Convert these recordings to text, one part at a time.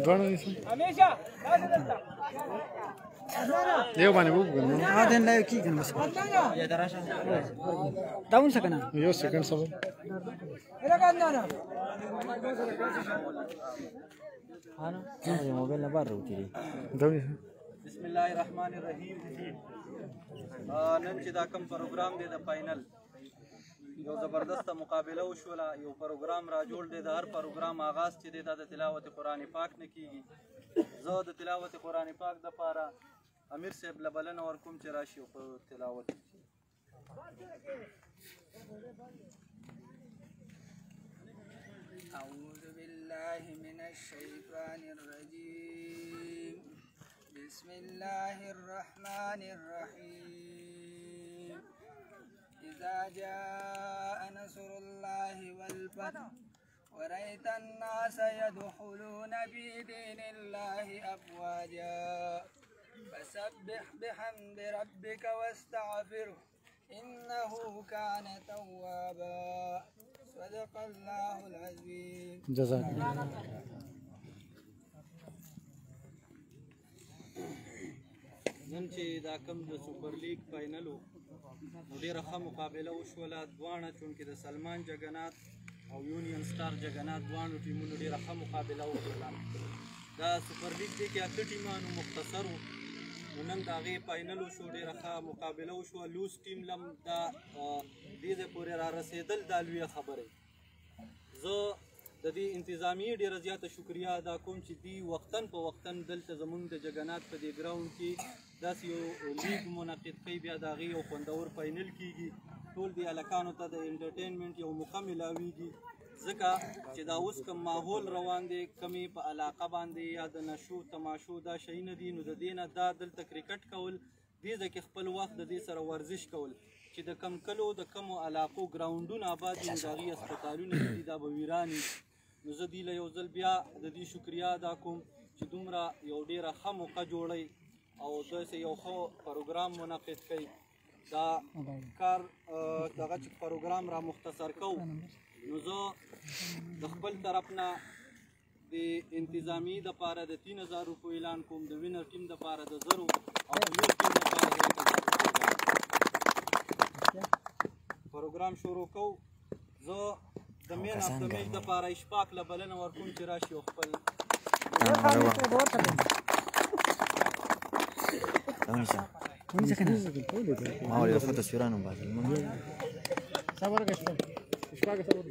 دوانو نیسم یو باندې وګورم دین لایو کی کنه بس داون سکنه یو سکند سبا موبایل نه بار وتی دوی بسم الله الرحمن الرحیم نن چې دا کوم پروګرام دی د فاینل یو زبردست مقابله وشوله یو پروګرام را جوړ دی د هر پروګرام آغاز چې دی دا د تلاوت قرآن پاک نه کیږي زه د تلاوت قرآن پاک دپاره امیر صاحب له بلنه ورکوم چې راشي په تلاوت أعوذ بالله من الشيطان الرجيم بسم الله الرحمن الرحيم إذا جاء نصر الله والفتح ورأيت الناس يدخلون في دين الله أفواجا فسبح بحمد ربك واستغفره إنه كان توابا صدق الله العظيم جزاك نن چې دا کوم د سوپر لیګ فاینل و نو ډېره ښه مقابله وشوله دواړه چونکې د سلمان جګنات او یونین سټار جګنات دواړو ټیمونو ډېره ښه مقابله وکړله دا سوپر لیګ دی کې اته ټیمانو مختصر و نو نن د هغې فاینل وشو ډېره ښه مقابله وشوه لوز ټیم لم دا دې ځای پورې را رسېدل دا لویه خبره زه د دې انتظامیې ډېره زیاته شکریه ادا کوم چې دوی وختن په وختن دلته زموږ د جګنات په دې ګراوند کې داسې یو لیګ منعقد کوي بیا د هغې یو خوندور فاینل کیږي ټول دې هلکانو ته د انټرټینمنټ یو موقع میلاویږي ځکه چې دا اوس کوم ماحول روان دی کمې په علاقه باندې یا د نشو تماشو دا شیونه دي نو د دې نه دا دلته کرکټ کول دې ځای کې خپل وخت د دې سره ورزش کول چې د کم کلو د کمو علاقو ګراونډونه آباد دي نو د هغې هسپتالونه دي دا به ویران وي نو زه دوی له یو ځل بیا د دې شکریه ادا کوم چې دومره یو ډېره ښه موقع جوړئ او داسې یو ښه پروګرام منعقد کوي دا کار دغه چې پروګرام را مختصر کوو نو زه د خپل طرف نه د انتظامیې دپاره د 3000 روپو اعلان کوم د وینر ټیم دپاره د 1000 او د لوز ټیم دپاره د 1000 پروګرام شروع کوو زه د مین اف د میچ دپاره اشفاق له بلنه ورکوم چې راشي او خپل ما ولې د ښه تصویرانو باندې صبر کشته اشفاق صبر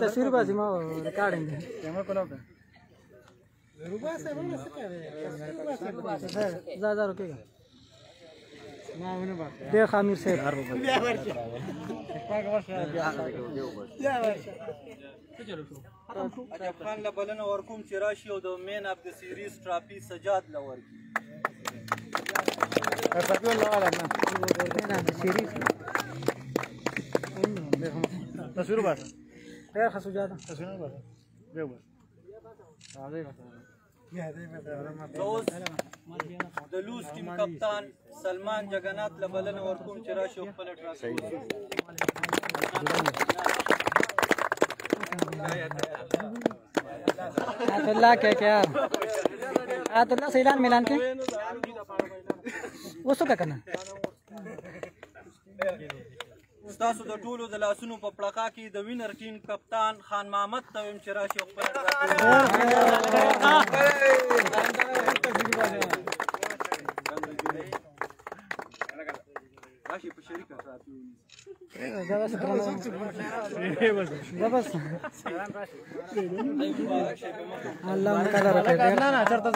تصویر بازی ما ریکارډینګ دی کیمرا کولاو کا زیادہ رکے گا ډېر ښه امیر صاحب عجب خان له بلنه ورکوم چې راشي او د مین اف د سیریز ټرافي سجاد له ورکړي تصویر باسه ډېر ښه سجاد تصویر باسه دیو بس اوس د لوز ټیم کپتان سلمان جګنات له بلنه ورکوم چې راشي او خپله ټرافي آیت الله کې کیا آیت الله سے اعلان ملان کې وسو کا کنه ستاسو د ټولو د لاسونو په پړقا کې د وینر ټیم کپتان خان محمد ته ویم چې راشي او خپله راشي په شریکه ټرافي الله مقدر